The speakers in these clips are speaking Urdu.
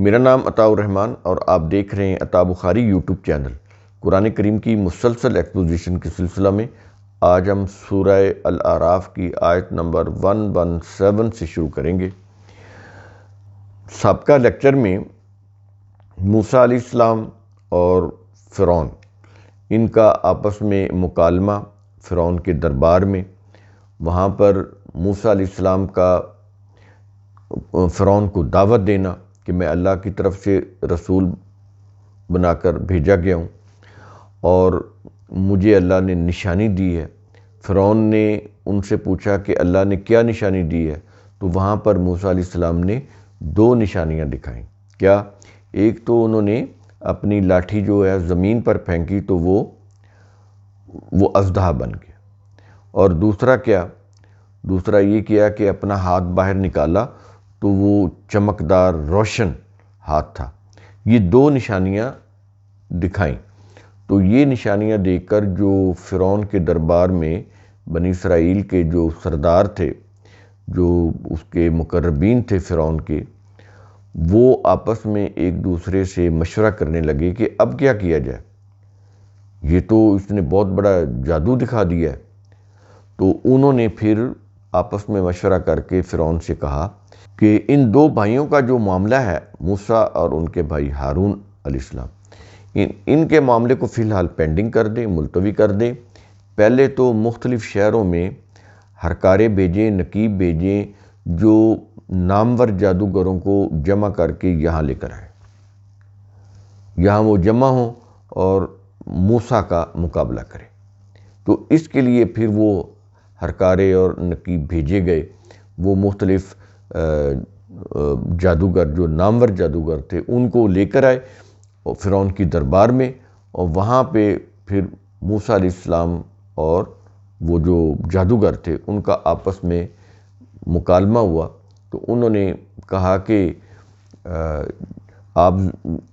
میرا نام عطاء الرحمن اور آپ دیکھ رہے ہیں عطاء بخاری یوٹیوب چینل۔ قرآن کریم کی مسلسل ایکسپوزیشن کے سلسلہ میں آج ہم سورہ الاعراف کی آیت نمبر 117 سے شروع کریں گے۔ سابقہ لیکچر میں موسیٰ علیہ السلام اور فرعون ان کا آپس میں مکالمہ فرعون کے دربار میں، وہاں پر موسیٰ علیہ السلام کا فرعون کو دعوت دینا کہ میں اللہ کی طرف سے رسول بنا کر بھیجا گیا ہوں اور مجھے اللہ نے نشانی دی ہے۔ فرعون نے ان سے پوچھا کہ اللہ نے کیا نشانی دی ہے، تو وہاں پر موسیٰ علیہ السلام نے 2 نشانیاں دکھائیں۔ کیا؟ ایک تو انہوں نے اپنی لاٹھی جو ہے زمین پر پھینکی تو وہ اژدہا بن گیا، اور دوسرا کیا؟ دوسرا یہ کیا کہ اپنا ہاتھ باہر نکالا تو وہ چمکدار روشن ہاتھ تھا۔ یہ 2 نشانیاں دکھائیں۔ تو یہ نشانیاں دیکھ کر جو فرعون کے دربار میں بنی اسرائیل کے جو سردار تھے، جو اس کے مقربین تھے فرعون کے، وہ آپس میں ایک دوسرے سے مشورہ کرنے لگے کہ اب کیا کیا جائے، یہ تو اس نے بہت بڑا جادو دکھا دیا ہے۔ تو انہوں نے پھر آپس میں مشورہ کر کے فرعون سے کہا کہ ان 2 بھائیوں کا جو معاملہ ہے، موسیٰ اور ان کے بھائی ہارون علیہ السلام، ان کے معاملے کو فی الحال پینڈنگ کر دیں، ملتوی کر دیں۔ پہلے تو مختلف شہروں میں ہرکارے بھیجیں، نقیب بھیجیں، جو نامور جادوگروں کو جمع کر کے یہاں لے کر آئیں، یہاں وہ جمع ہوں اور موسیٰ کا مقابلہ کریں۔ تو اس کے لیے پھر وہ ہرکارے اور نقیب بھیجے گئے۔ وہ مختلف جادوگر، جو نامور جادوگر تھے، ان کو لے کر آئے اور فرعون کی دربار میں، اور وہاں پہ پھر موسیٰ علیہ السلام اور وہ جو جادوگر تھے ان کا آپس میں مکالمہ ہوا۔ تو انہوں نے کہا کہ آپ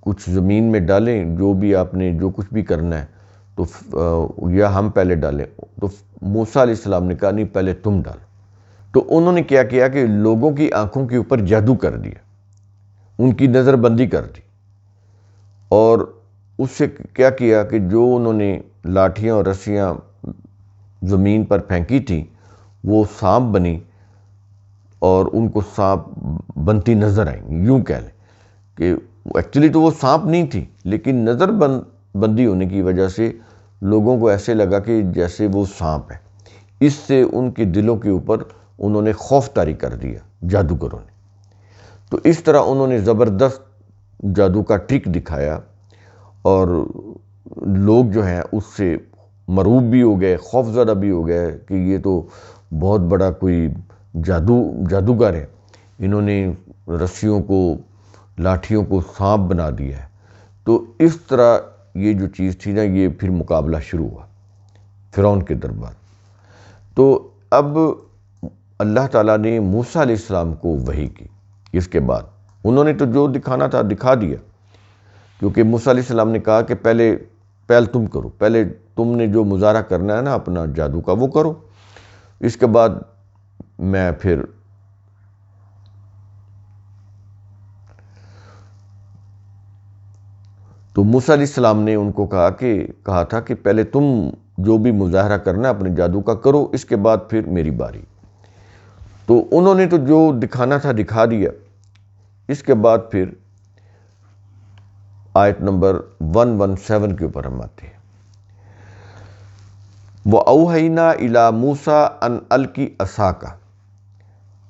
کچھ زمین میں ڈالیں، جو بھی آپ نے جو کچھ بھی کرنا ہے، تو یا ہم پہلے ڈالیں۔ تو موسیٰ علیہ السلام نے کہا نہیں، پہلے تم ڈالو۔ تو انہوں نے کیا کیا کہ لوگوں کی آنکھوں کے اوپر جادو کر دیا، ان کی نظر بندی کر دی، اور اس سے کیا کیا کہ جو انہوں نے لاٹھیاں اور رسیاں زمین پر پھینکی تھیں وہ سانپ بنی، اور ان کو سانپ بنتی نظر آئیں۔ یوں کہہ لیں کہ ایکچولی تو وہ سانپ نہیں تھی، لیکن نظر بندی ہونے کی وجہ سے لوگوں کو ایسے لگا کہ جیسے وہ سانپ ہے۔ اس سے ان کے دلوں کے اوپر انہوں نے خوف طاری کر دیا جادوگروں نے۔ تو اس طرح انہوں نے زبردست جادو کا ٹرک دکھایا، اور لوگ جو ہیں اس سے مرعوب بھی ہو گئے، خوف زدہ بھی ہو گئے کہ یہ تو بہت بڑا کوئی جادوگر ہے، انہوں نے رسیوں کو، لاٹھیوں کو سانپ بنا دیا ہے۔ تو اس طرح یہ جو چیز تھی نا، یہ پھر مقابلہ شروع ہوا فرعون کے دربار۔ تو اب اللہ تعالیٰ نے موسیٰ علیہ السلام کو وحی کی۔ اس کے بعد انہوں نے تو جو دکھانا تھا دکھا دیا، کیونکہ موسیٰ علیہ السلام نے کہا کہ پہلے تم کرو، پہلے تم نے جو مظاہرہ کرنا ہے نا اپنا جادو کا وہ کرو، اس کے بعد میں پھر تو موسیٰ علیہ السلام نے ان کو کہا تھا کہ پہلے تم جو بھی مظاہرہ کرنا ہے اپنے جادو کا کرو، اس کے بعد پھر میری باری۔ تو انہوں نے تو جو دکھانا تھا دکھا دیا۔ اس کے بعد پھر آیت نمبر 117 کے اوپر ہم آتے ہیں۔ وَأَوْحَيْنَا إِلَىٰ مُوسَىٰ أَنْ أَلْقِ عَصَاكَ،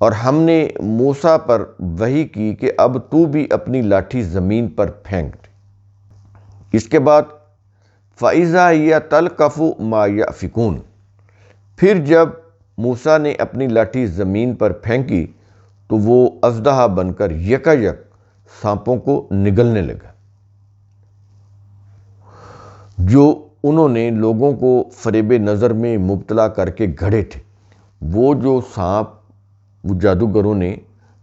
اور ہم نے موسیٰ پر وحی کی کہ اب تو بھی اپنی لاٹھی زمین پر پھینک دے۔ اس کے بعد فَإِذَا هِيَ تَلْقَفُ مَا يَأْفِكُونَ، پھر جب موسیٰ نے اپنی لاٹھی زمین پر پھینکی تو وہ اژدہا بن کر یکایک سانپوں کو نگلنے لگا، جو انہوں نے لوگوں کو فریب نظر میں مبتلا کر کے گھڑے تھے۔ وہ جو سانپ وہ جادوگروں نے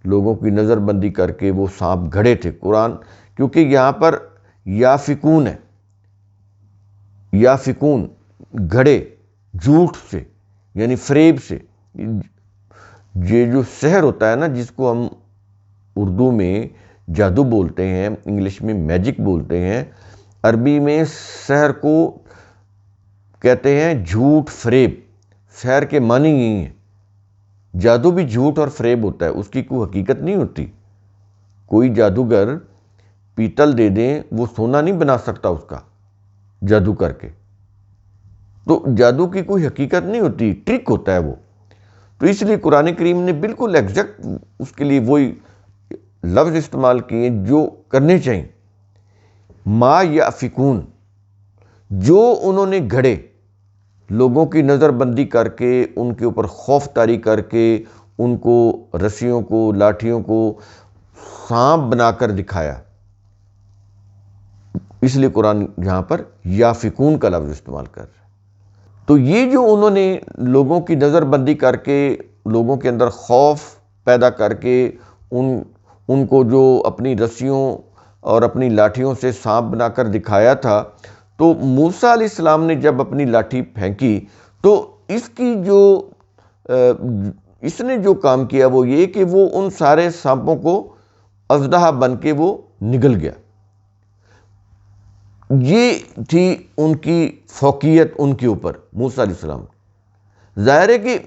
لوگوں کی نظر بندی کر کے وہ سانپ گھڑے تھے، قرآن کیونکہ یہاں پر یافکون ہے، یافکون گھڑے، جھوٹ سے یعنی فریب سے۔ یہ جو سحر ہوتا ہے نا، جس کو ہم اردو میں جادو بولتے ہیں، انگلش میں میجک بولتے ہیں، عربی میں سحر کو کہتے ہیں جھوٹ فریب۔ سحر کے معنی یہی ہیں، جادو بھی جھوٹ اور فریب ہوتا ہے، اس کی کوئی حقیقت نہیں ہوتی۔ کوئی جادوگر پیتل دے دیں، وہ سونا نہیں بنا سکتا اس کا جادو کر کے۔ تو جادو کی کوئی حقیقت نہیں ہوتی، ٹرک ہوتا ہے وہ۔ تو اس لیے قرآن کریم نے بالکل ایگزیکٹ اس کے لیے وہی لفظ استعمال کیے جو کرنے چاہیے۔ ما یافکون، جو انہوں نے گھڑے، لوگوں کی نظر بندی کر کے، ان کے اوپر خوف طاری کر کے، ان کو رسیوں کو، لاٹھیوں کو سانپ بنا کر دکھایا، اس لیے قرآن یہاں پر یافکون کا لفظ استعمال کر رہا ہے۔ تو یہ جو انہوں نے لوگوں کی نظر بندی کر کے، لوگوں کے اندر خوف پیدا کر کے، ان کو جو اپنی رسیوں اور اپنی لاٹھیوں سے سانپ بنا کر دکھایا تھا، تو موسیٰ علیہ السلام نے جب اپنی لاٹھی پھینکی تو اس نے جو کام کیا وہ یہ کہ وہ ان سارے سانپوں کو اژدہا بن کے وہ نگل گیا۔ یہ تھی ان کی فوقیت ان کے اوپر، موسیٰ علیہ السلام۔ ظاہر ہے کہ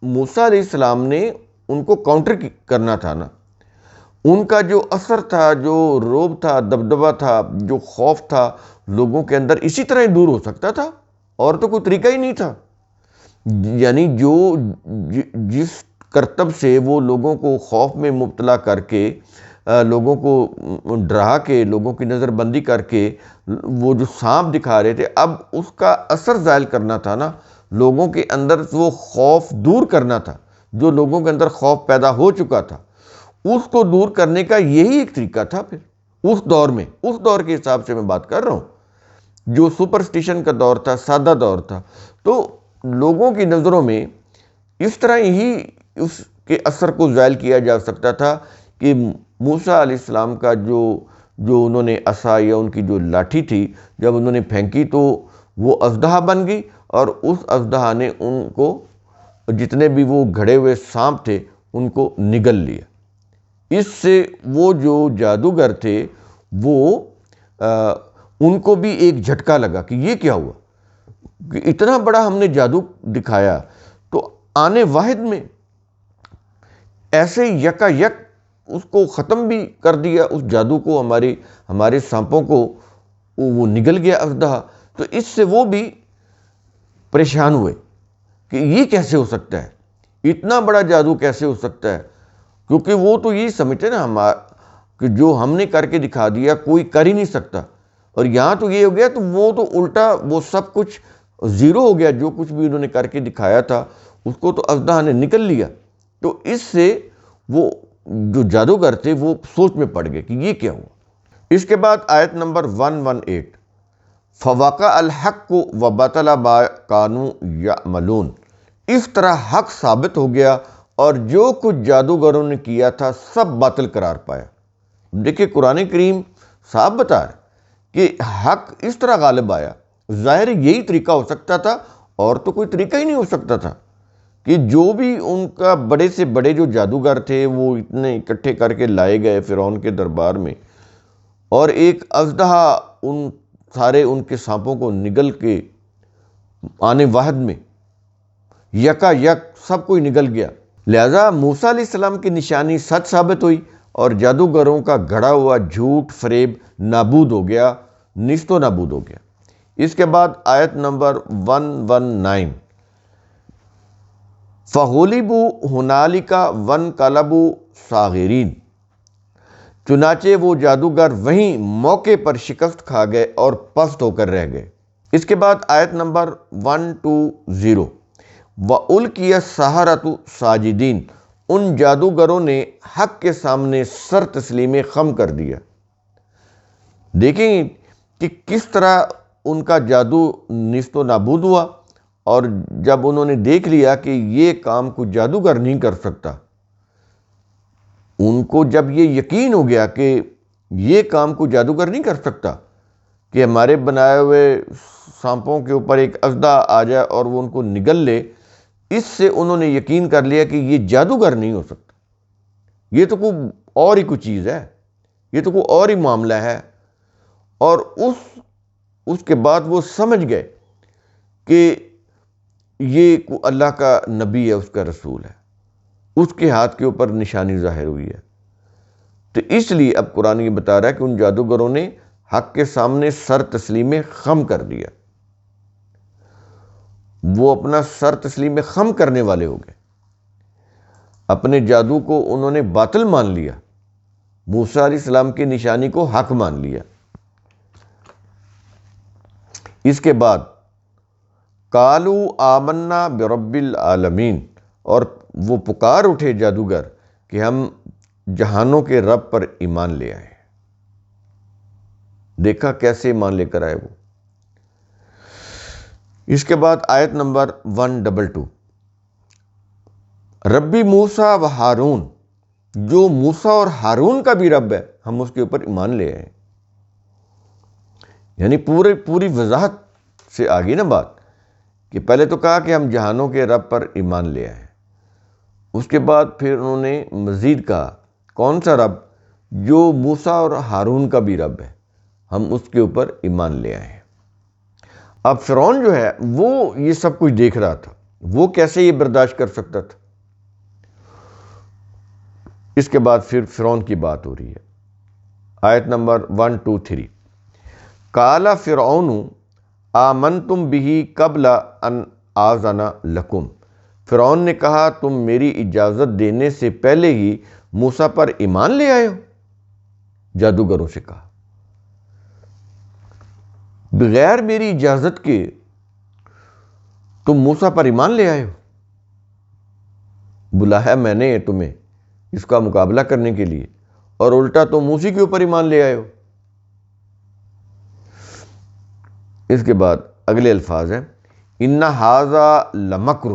موسیٰ علیہ السلام نے ان کو کاؤنٹر کرنا تھا نا، ان کا جو اثر تھا، جو رعب تھا، دبدبہ تھا، جو خوف تھا لوگوں کے اندر، اسی طرح ہی دور ہو سکتا تھا، اور تو کوئی طریقہ ہی نہیں تھا۔ یعنی جس کرتب سے وہ لوگوں کو خوف میں مبتلا کر کے، لوگوں کو ڈرا کے، لوگوں کی نظر بندی کر کے وہ جو سانپ دکھا رہے تھے، اب اس کا اثر زائل کرنا تھا نا، لوگوں کے اندر وہ خوف دور کرنا تھا، جو لوگوں کے اندر خوف پیدا ہو چکا تھا، اس کو دور کرنے کا یہی ایک طریقہ تھا۔ پھر اس دور میں، اس دور کے حساب سے میں بات کر رہا ہوں، جو سپرسٹیشن کا دور تھا، سادہ دور تھا، تو لوگوں کی نظروں میں اس طرح ہی اس کے اثر کو زائل کیا جا سکتا تھا کہ موسیٰ علیہ السلام کا جو انہوں نے عصا یا ان کی جو لاٹھی تھی، جب انہوں نے پھینکی تو وہ اژدہا بن گئی، اور اس اژدہا نے ان کو، جتنے بھی وہ گھڑے ہوئے سانپ تھے، ان کو نگل لیا۔ اس سے وہ جو جادوگر تھے وہ ان کو بھی ایک جھٹکا لگا کہ یہ کیا ہوا، کہ اتنا بڑا ہم نے جادو دکھایا، تو آنے واحد میں ایسے یکا یک اس کو ختم بھی کر دیا، اس جادو کو، ہمارے سانپوں کو وہ نگل گیا اژدہا۔ تو اس سے وہ بھی پریشان ہوئے کہ یہ کیسے ہو سکتا ہے، اتنا بڑا جادو کیسے ہو سکتا ہے، کیونکہ وہ تو یہی سمجھتے نا کہ جو ہم نے کر کے دکھا دیا کوئی کر ہی نہیں سکتا، اور یہاں تو یہ ہو گیا، تو وہ تو الٹا وہ سب کچھ زیرو ہو گیا، جو کچھ بھی انہوں نے کر کے دکھایا تھا اس کو تو اژدہا نے نکل لیا۔ تو اس سے وہ جو جادوگر تھے وہ سوچ میں پڑ گئے کہ یہ کیا ہوا۔ اس کے بعد آیت نمبر 118، فَوَقَعَ الْحَقُّ وَبَطَلَ مَا كَانُوا يَعْمَلُونَ، اس طرح حق ثابت ہو گیا اور جو کچھ جادوگروں نے کیا تھا سب باطل قرار پایا۔ دیکھیں قرآن کریم صاحب بتا رہے کہ حق اس طرح غالب آیا، ظاہر یہی طریقہ ہو سکتا تھا، اور تو کوئی طریقہ ہی نہیں ہو سکتا تھا، کہ جو بھی ان کا بڑے سے بڑے جو جادوگر تھے وہ اتنے اکٹھے کر کے لائے گئے فرعون کے دربار میں، اور ایک اژدہا ان کے سانپوں کو نگل کے آنے واحد میں یکا یک سب کوئی نگل گیا۔ لہذا موسیٰ علیہ السلام کی نشانی سچ ثابت ہوئی، اور جادوگروں کا گھڑا ہوا جھوٹ فریب نابود ہو گیا، نیست و نابود ہو گیا۔ اس کے بعد آیت نمبر 119، فَغُلِبُوا هُنَالِكَ وَانقَلَبُوا صَاغِرِينَ، چنانچہ وہ جادوگر وہیں موقع پر شکست کھا گئے اور پست ہو کر رہ گئے۔ اس کے بعد آیت نمبر 120، وَأُلْقِيَ السَّحَرَةُ سَاجِدِينَ، ان جادوگروں نے حق کے سامنے سر تسلیم خم کر دیا۔ دیکھیں کہ کس طرح ان کا جادو نیست و نابود ہوا، اور جب انہوں نے دیکھ لیا کہ یہ کام کوئی جادوگر نہیں کر سکتا، ان کو جب یہ یقین ہو گیا کہ یہ کام کوئی جادوگر نہیں کر سکتا، کہ ہمارے بنائے ہوئے سانپوں کے اوپر ایک اژدہا آ جائے اور وہ ان کو نگل لے، اس سے انہوں نے یقین کر لیا کہ یہ جادوگر نہیں ہو سکتا، یہ تو کوئی اور ہی کوئی چیز ہے، یہ تو کوئی اور ہی معاملہ ہے۔ اور اس کے بعد وہ سمجھ گئے کہ یہ اللہ کا نبی ہے، اس کا رسول ہے، اس کے ہاتھ کے اوپر نشانی ظاہر ہوئی ہے۔ تو اس لیے اب قرآن یہ بتا رہا ہے کہ ان جادوگروں نے حق کے سامنے سر تسلیم خم کر دیا، وہ اپنا سر تسلیم خم کرنے والے ہو گئے، اپنے جادو کو انہوں نے باطل مان لیا، موسیٰ علیہ السلام کی نشانی کو حق مان لیا۔ اس کے بعد قالوا آمنا برب العالمین، اور وہ پکار اٹھے جادوگر کہ ہم جہانوں کے رب پر ایمان لے آئے۔ دیکھا کیسے ایمان لے کر آئے وہ۔ اس کے بعد آیت نمبر 122، ربی موسیٰ و ہارون، جو موسیٰ اور ہارون کا بھی رب ہے، ہم اس کے اوپر ایمان لے آئے۔ یعنی پوری وضاحت سے آگئی نا بات، کہ پہلے تو کہا کہ ہم جہانوں کے رب پر ایمان لے آئے، اس کے بعد پھر انہوں نے مزید کہا کون سا رب؟ جو موسیٰ اور ہارون کا بھی رب ہے، ہم اس کے اوپر ایمان لے آئے۔ اب فرعون جو ہے وہ یہ سب کچھ دیکھ رہا تھا، وہ کیسے یہ برداشت کر سکتا تھا؟ اس کے بعد پھر فرعون کی بات ہو رہی ہے، آیت نمبر 123، قال فرعون آمنتم بہ قبل ان آذن لکم، فرعون نے کہا تم میری اجازت دینے سے پہلے ہی موسیٰ پر ایمان لے آئے ہو؟ جادوگروں سے کہا بغیر میری اجازت کے تم موسیٰ پر ایمان لے آئے ہو؟ بلایا میں نے تمہیں اس کا مقابلہ کرنے کے لیے، اور الٹا تم اسی کے اوپر ایمان لے آئے ہو۔ اس کے بعد اگلے الفاظ ہیں، ان ھذا لمکر،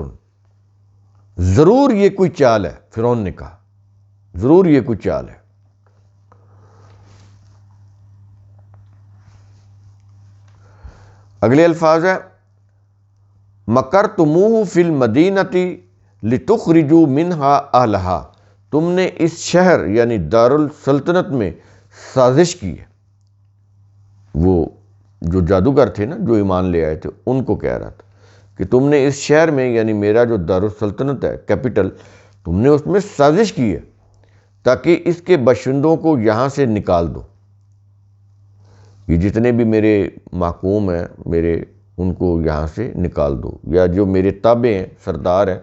ضرور یہ کوئی چال ہے، فرعون نے کہا ضرور یہ کوئی چال ہے۔ اگلے الفاظ ہیں، مکرتموہ فی المدینۃ لتخرجوا منہا اہلہا، تم نے اس شہر یعنی دارالسلطنت میں سازش کی ہے۔ وہ جو جادوگر تھے نا، جو ایمان لے آئے تھے، ان کو کہہ رہا تھا کہ تم نے اس شہر میں یعنی میرا جو دارالسلطنت ہے کیپٹل، تم نے اس میں سازش کی ہے تاکہ اس کے باشندوں کو یہاں سے نکال دو۔ یہ جتنے بھی میرے محکوم ہیں ان کو یہاں سے نکال دو، یا جو میرے تابع ہیں، سردار ہیں،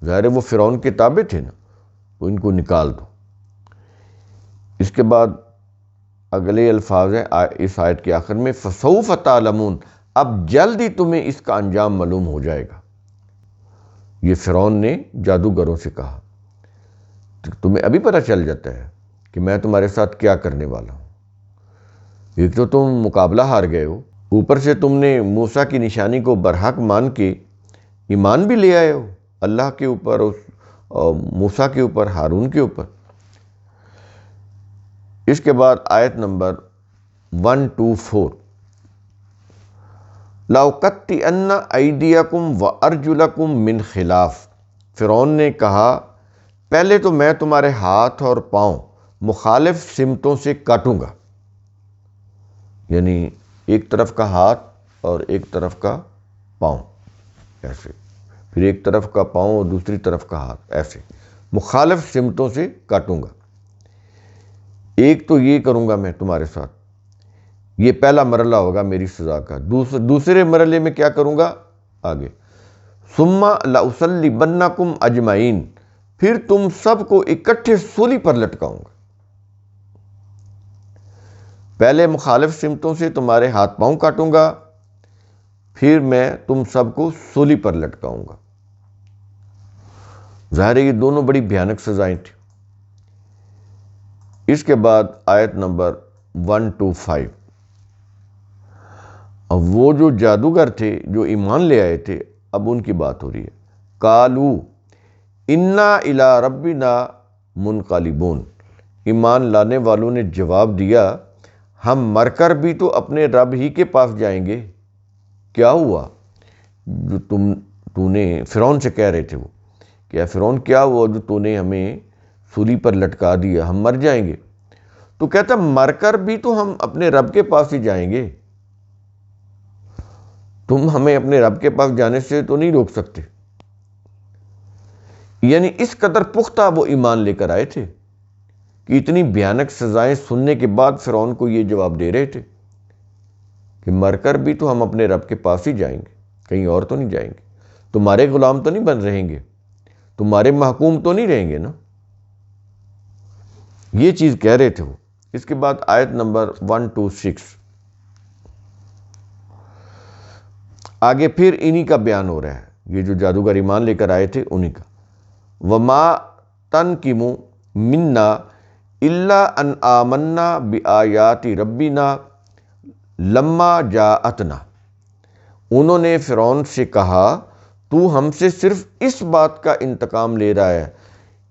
ظاہر ہے وہ فرعون کے تابع تھے نا، تو ان کو نکال دو۔ اس کے بعد اگلے الفاظ ہیں اس آیت کے آخر میں، فسوف تعلمون، اب جلد ہی تمہیں اس کا انجام معلوم ہو جائے گا۔ یہ فرعون نے جادوگروں سے کہا، تمہیں ابھی پتہ چل جاتا ہے کہ میں تمہارے ساتھ کیا کرنے والا ہوں۔ ایک تو تم مقابلہ ہار گئے ہو، اوپر سے تم نے موسیٰ کی نشانی کو برحق مان کے ایمان بھی لے آئے ہو اللہ کے اوپر، موسیٰ کے اوپر، ہارون کے اوپر۔ اس کے بعد آیت نمبر 124، لَأُقَطِّعَنَّ أَيْدِيَكُمْ وَأَرْجُلَكُمْ مِنْ خِلَافٍ، فرعون نے کہا پہلے تو میں تمہارے ہاتھ اور پاؤں مخالف سمتوں سے کاٹوں گا، یعنی ایک طرف کا ہاتھ اور ایک طرف کا پاؤں ایسے، پھر ایک طرف کا پاؤں اور دوسری طرف کا ہاتھ ایسے، مخالف سمتوں سے کاٹوں گا۔ ایک تو یہ کروں گا میں تمہارے ساتھ، یہ پہلا مرحلہ ہوگا میری سزا کا۔ دوسرے مرحلے میں کیا کروں گا آگے، ثم لأصلبنکم اجمعین، پھر تم سب کو اکٹھے سولی پر لٹکاؤں گا۔ پہلے مخالف سمتوں سے تمہارے ہاتھ پاؤں کاٹوں گا، پھر میں تم سب کو سولی پر لٹکاؤں گا۔ ظاہر ہے یہ دونوں بڑی بھیانک سزائیں تھیں۔ اس کے بعد آیت نمبر 125، اب وہ جو جادوگر تھے جو ایمان لے آئے تھے، اب ان کی بات ہو رہی ہے، قالوا انا الی ربنا منقلبون، ایمان لانے والوں نے جواب دیا ہم مر کر بھی تو اپنے رب ہی کے پاس جائیں گے۔ کیا ہوا جو تو نے فرعون سے کہہ رہے تھے، وہ کہ فرعون کیا ہوا جو تو نے ہمیں سولی پر لٹکا دیا، ہم مر جائیں گے؟ تو کہتا مر کر بھی تو ہم اپنے رب کے پاس ہی جائیں گے، تم ہمیں اپنے رب کے پاس جانے سے تو نہیں روک سکتے۔ یعنی اس قدر پختہ وہ ایمان لے کر آئے تھے کہ اتنی بھیانک سزائیں سننے کے بعد فرعون کو یہ جواب دے رہے تھے کہ مر کر بھی تو ہم اپنے رب کے پاس ہی جائیں گے، کہیں اور تو نہیں جائیں گے، تمہارے غلام تو نہیں بن رہیں گے، تمہارے محکوم تو نہیں رہیں گے نا، یہ چیز کہہ رہے تھے وہ۔ اس کے بعد آیت نمبر 126 آگے پھر انہی کا بیان ہو رہا ہے، یہ جو جادوگر ایمان لے کر آئے تھے انہی کا۔ وَمَا تَنْقِمُ مِنَّا إِلَّا أَنْ آمَنَّا بِآيَاتِ رَبِّنَا لَمَّا جَاءَتْنَا۔ انہوں نے فرعون سے کہا تو ہم سے صرف اس بات کا انتقام لے رہا ہے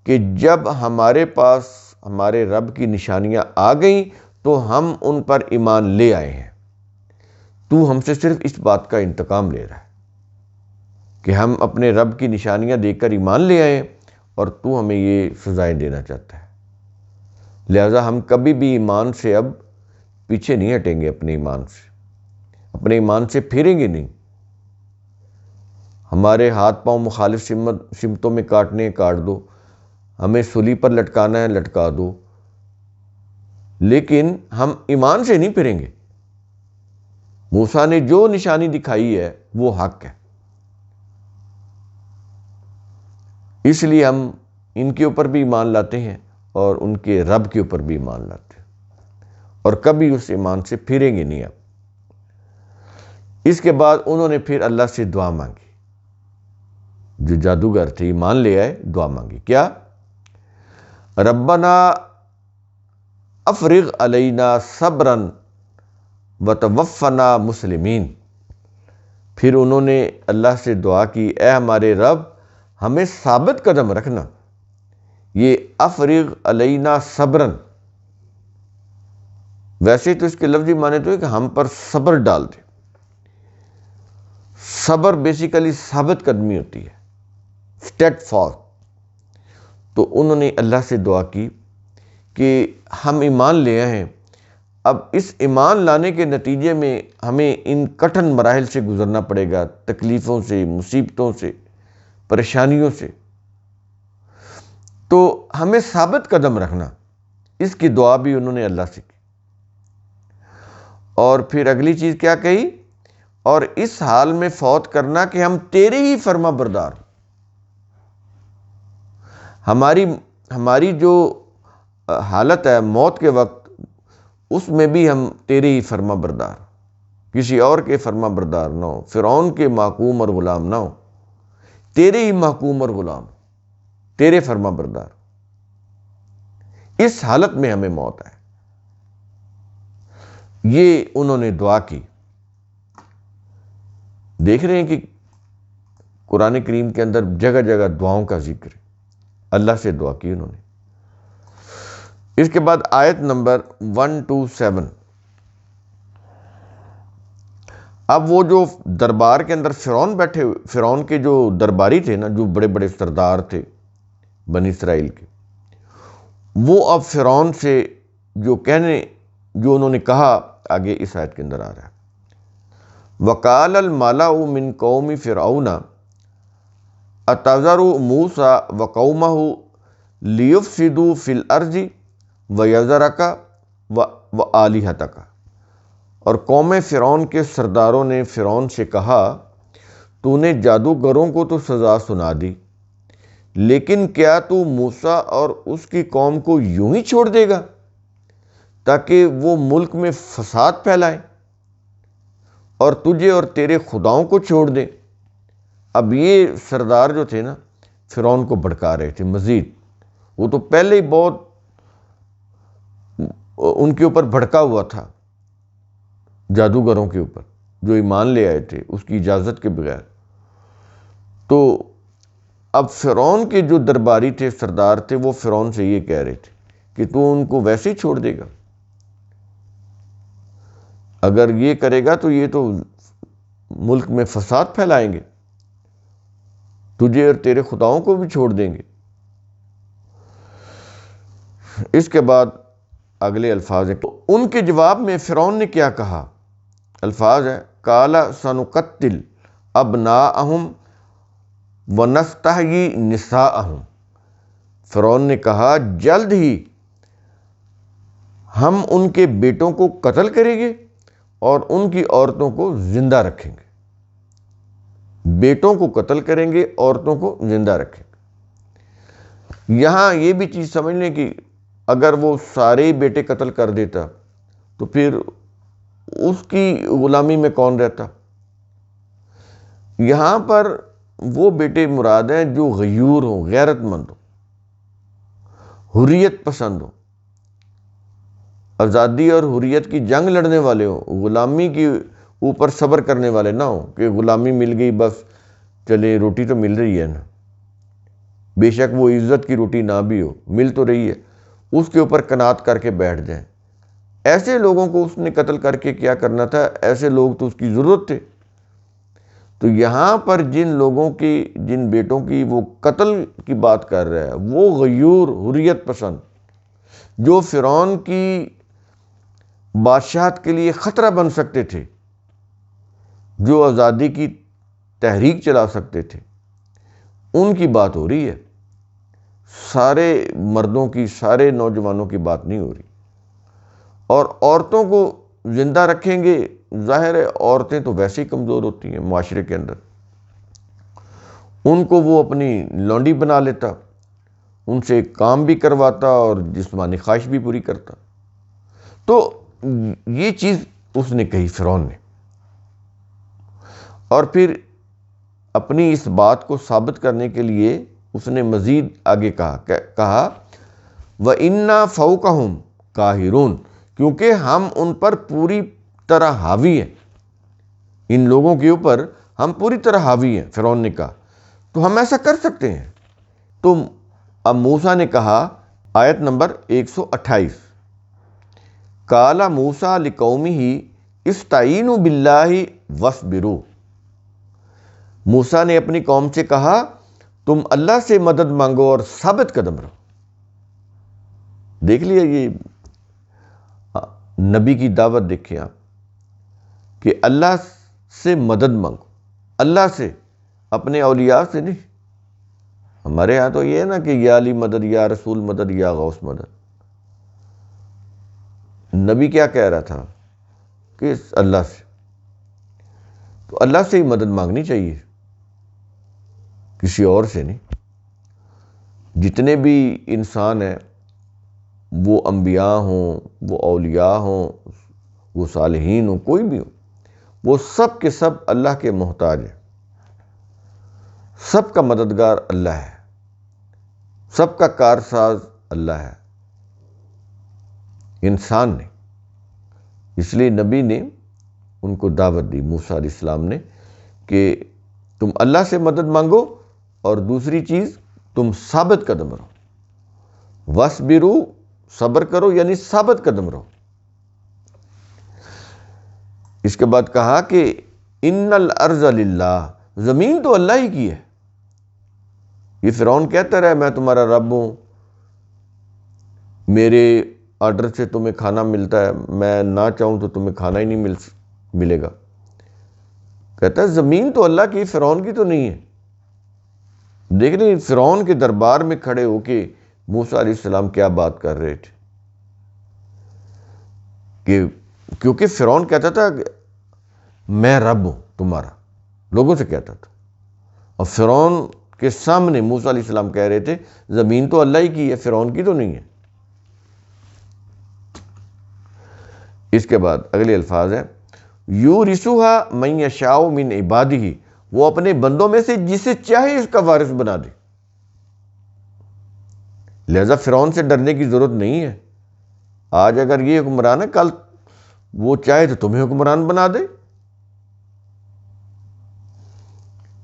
کہ جب ہمارے پاس ہمارے رب کی نشانیاں آ گئیں تو ہم ان پر ایمان لے آئے ہیں، تو ہم سے صرف اس بات کا انتقام لے رہا ہے کہ ہم اپنے رب کی نشانیاں دیکھ کر ایمان لے آئے اور تو ہمیں یہ سزائیں دینا چاہتا ہے، لہذا ہم کبھی بھی ایمان سے اب پیچھے نہیں ہٹیں گے، اپنے ایمان سے پھریں گے نہیں۔ ہمارے ہاتھ پاؤں مخالف سمتوں میں کاٹنے کاٹ دو، ہمیں سولی پر لٹکانا ہے لٹکا دو، لیکن ہم ایمان سے نہیں پھریں گے۔ موسیٰ نے جو نشانی دکھائی ہے وہ حق ہے، اس لیے ہم ان کے اوپر بھی ایمان لاتے ہیں اور ان کے رب کے اوپر بھی ایمان لاتے ہیں، اور کبھی اس ایمان سے پھریں گے نہیں اب۔ اس کے بعد انہوں نے پھر اللہ سے دعا مانگی، جو جادوگر تھے ایمان لے آئے، دعا مانگی کیا؟ ربنا افرغ علینا صبرا وتوفنا مسلمین۔ پھر انہوں نے اللہ سے دعا کی، اے ہمارے رب ہمیں ثابت قدم رکھنا۔ یہ افرغ علینا صبرا، ویسے تو اس کے لفظی معنی تو ہے کہ ہم پر صبر ڈال دے۔ صبر بیسیکلی ثابت قدمی ہوتی ہے، اسٹیڈ فاسٹ۔ تو انہوں نے اللہ سے دعا کی کہ ہم ایمان لے آئے ہیں، اب اس ایمان لانے کے نتیجے میں ہمیں ان کٹھن مراحل سے گزرنا پڑے گا، تکلیفوں سے، مصیبتوں سے، پریشانیوں سے، تو ہمیں ثابت قدم رکھنا۔ اس کی دعا بھی انہوں نے اللہ سے کی، اور پھر اگلی چیز کیا کہی؟ اور اس حال میں فوت کرنا کہ ہم تیرے ہی فرما بردار ہوں۔ ہماری جو حالت ہے موت کے وقت، اس میں بھی ہم تیرے ہی فرما بردار، کسی اور کے فرما بردار نہ ہو، فرعون کے محکوم اور غلام نہ ہو، تیرے ہی محکوم اور غلام، تیرے فرما بردار، اس حالت میں ہمیں موت آئے۔ یہ انہوں نے دعا کی۔ دیکھ رہے ہیں کہ قرآن کریم کے اندر جگہ جگہ دعاؤں کا ذکر ہے، اللہ سے دعا کی انہوں نے۔ اس کے بعد آیت نمبر 127، اب وہ جو دربار کے اندر فرعون بیٹھے ہوئے، فرعون کے جو درباری تھے نا، جو بڑے بڑے سردار تھے بنی اسرائیل کے، وہ اب فرعون سے جو انہوں نے کہا، آگے اس آیت کے اندر آ رہا ہے، وَقَالَ الْمَلَأُ مِنْ قَوْمِ فِرْعَوْنَ أَتَذَرُ مُوسَىٰ وَقَوْمَهُ لِيُفْسِدُوا فِي الْأَرْضِ وَيَذَرَكَ وَآلِهَتَكَ۔ اور قوم فرعون کے سرداروں نے فرعون سے کہا، تو نے جادوگروں کو تو سزا سنا دی، لیکن کیا تو موسیٰ اور اس کی قوم کو یوں ہی چھوڑ دے گا تاکہ وہ ملک میں فساد پھیلائیں اور تجھے اور تیرے خداؤں کو چھوڑ دیں؟ اب یہ سردار جو تھے نا، فرعون کو بھڑکا رہے تھے مزید۔ وہ تو پہلے ہی بہت ان کے اوپر بھڑکا ہوا تھا، جادوگروں کے اوپر جو ایمان لے آئے تھے اس کی اجازت کے بغیر۔ تو اب فرعون کے جو درباری تھے، سردار تھے، وہ فرعون سے یہ کہہ رہے تھے کہ تو ان کو ویسے ہی چھوڑ دے گا، اگر یہ کرے گا تو یہ تو ملک میں فساد پھیلائیں گے، تجھے اور تیرے خداؤں کو بھی چھوڑ دیں گے۔ اس کے بعد اگلے الفاظ ہیں. ان کے جواب میں فرعون نے کیا کہا؟ الفاظ ہے قال سنقتل ابناءہم ونستحیی نساءہم. فرعون نے کہا جلد ہی ہم ان کے بیٹوں کو قتل کریں گے اور ان کی عورتوں کو زندہ رکھیں گے. بیٹوں کو قتل کریں گے، عورتوں کو زندہ رکھیں گے. یہاں یہ بھی چیز سمجھ لیں کہ اگر وہ سارے بیٹے قتل کر دیتا تو پھر اس کی غلامی میں کون رہتا؟ یہاں پر وہ بیٹے مراد ہیں جو غیور ہوں، غیرت مند ہوں، حریت پسند ہوں، آزادی اور حریت کی جنگ لڑنے والے ہوں، غلامی کے اوپر صبر کرنے والے نہ ہوں کہ غلامی مل گئی بس چلے روٹی تو مل رہی ہے نا، بے شک وہ عزت کی روٹی نہ بھی ہو، مل تو رہی ہے، اس کے اوپر قناعت کر کے بیٹھ جائیں. ایسے لوگوں کو اس نے قتل کر کے کیا کرنا تھا؟ ایسے لوگ تو اس کی ضرورت تھے. تو یہاں پر جن لوگوں کی، جن بیٹوں کی وہ قتل کی بات کر رہا ہے، وہ غیور حریت پسند جو فرعون کی بادشاہت کے لیے خطرہ بن سکتے تھے، جو آزادی کی تحریک چلا سکتے تھے، ان کی بات ہو رہی ہے. سارے مردوں کی، سارے نوجوانوں کی بات نہیں ہو رہی. اور عورتوں کو زندہ رکھیں گے، ظاہر ہے عورتیں تو ویسے ہی کمزور ہوتی ہیں معاشرے کے اندر، ان کو وہ اپنی لونڈی بنا لیتا، ان سے کام بھی کرواتا اور جسمانی خواہش بھی پوری کرتا. تو یہ چیز اس نے کہی فرعون نے. اور پھر اپنی اس بات کو ثابت کرنے کے لیے اس نے مزید آگے کہا وَإِنَّا فَوْقَهُمْ قَاهِرُونَ، کیونکہ ہم ان پر پوری طرح حاوی ہیں، ان لوگوں کے اوپر ہم پوری طرح حاوی ہیں. فرعون نے کہا تو ہم ایسا کر سکتے ہیں. تو اب موسیٰ نے کہا، آیت نمبر 128، قَالَ مُوسَىٰ لِقَوْمِهِ اسْتَعِینُوا بِاللَّهِ وَاصْبِرُوا. موسیٰ نے اپنی قوم سے کہا تم اللہ سے مدد مانگو اور ثابت قدم رہو. دیکھ لیا یہ نبی کی دعوت، دیکھیں آپ کہ اللہ سے مدد مانگو، اللہ سے، اپنے اولیاء سے نہیں. ہمارے ہاں تو یہ ہے نا کہ یا علی مدد، یا رسول مدد، یا غوث مدد. نبی کیا کہہ رہا تھا کہ اللہ سے. تو اللہ سے ہی مدد مانگنی چاہیے، کسی اور سے نہیں. جتنے بھی انسان ہیں، وہ انبیاء ہوں، وہ اولیاء ہوں، وہ صالحین ہوں، کوئی بھی ہوں، وہ سب کے سب اللہ کے محتاج ہیں. سب کا مددگار اللہ ہے، سب کا کارساز اللہ ہے، انسان نہیں. اس لیے نبی نے ان کو دعوت دی، موسیٰ علیہ السلام نے، کہ تم اللہ سے مدد مانگو اور دوسری چیز تم ثابت قدم رہو. وَاصْبِرُوا، صبر کرو یعنی ثابت قدم رہو. اس کے بعد کہا کہ اِنَّ الْأَرْضَ لِلَّهِ، زمین تو اللہ ہی کی ہے. یہ فرعون کہتا رہا میں تمہارا رب ہوں، میرے آرڈر سے تمہیں کھانا ملتا ہے، میں نہ چاہوں تو تمہیں کھانا ہی نہیں ملے گا. کہتا ہے زمین تو اللہ کی، فرعون کی تو نہیں ہے. دیکھ لیں فرعون کے دربار میں کھڑے ہو کے موسیٰ علیہ السلام کیا بات کر رہے تھے. کیونکہ فرعون کہتا تھا کہ میں رب ہوں تمہارا، لوگوں سے کہتا تھا، اور فرعون کے سامنے موسیٰ علیہ السلام کہہ رہے تھے زمین تو اللہ ہی کی ہے، فرعون کی تو نہیں ہے. اس کے بعد اگلے الفاظ ہیں یورثھا من یشاء من عبادہ، وہ اپنے بندوں میں سے جسے چاہے اس کا وارث بنا دے. لہذا فرعون سے ڈرنے کی ضرورت نہیں ہے. آج اگر یہ حکمران ہے، کل وہ چاہے تو تمہیں حکمران بنا دے.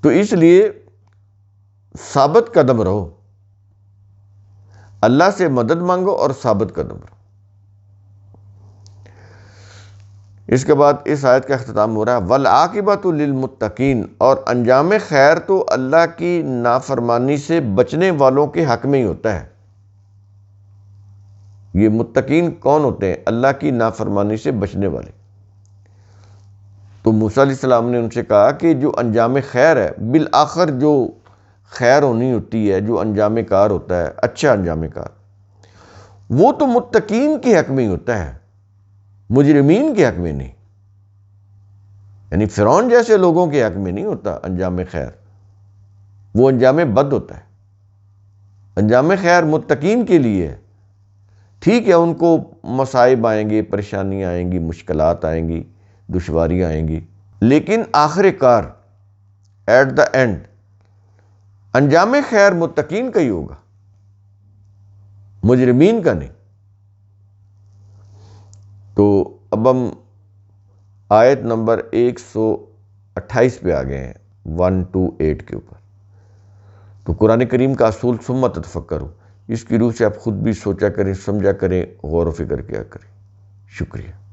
تو اس لیے ثابت قدم رہو، اللہ سے مدد مانگو اور ثابت قدم رہو. اس کے بعد اس آیت کا اختتام ہو رہا ہے والعاقبۃ للمتقین، اور انجام خیر تو اللہ کی نافرمانی سے بچنے والوں کے حق میں ہی ہوتا ہے. یہ متقین کون ہوتے ہیں؟ اللہ کی نافرمانی سے بچنے والے۔ تو موسیٰ علیہ السلام نے ان سے کہا کہ جو انجام خیر ہے، بالآخر جو خیر ہونی ہوتی ہے، جو انجام کار ہوتا ہے، اچھا انجام کار، وہ تو متقین کے حق میں ہی ہوتا ہے، مجرمین کے حق میں نہیں۔ یعنی فرعون جیسے لوگوں کے حق میں نہیں ہوتا انجام خیر، وہ انجام بد ہوتا ہے۔ انجام خیر متقین کے لیے ہے۔ ٹھیک ہے، ان کو مصائب آئیں گے، پریشانیاں آئیں گی، مشکلات آئیں گی، دشواریاں آئیں گی، لیکن آخر کار ایٹ دا اینڈ انجام خیر متقین کا ہی ہوگا، مجرمین کا نہیں۔ تو اب ہم آیت نمبر 128 پہ آ گئے ہیں، 128 کے اوپر۔ تو قرآن کریم کا اصول ثم تفکروا، اس کی روح سے آپ خود بھی سوچا کریں، سمجھا کریں، غور و فکر کیا کریں۔ شکریہ۔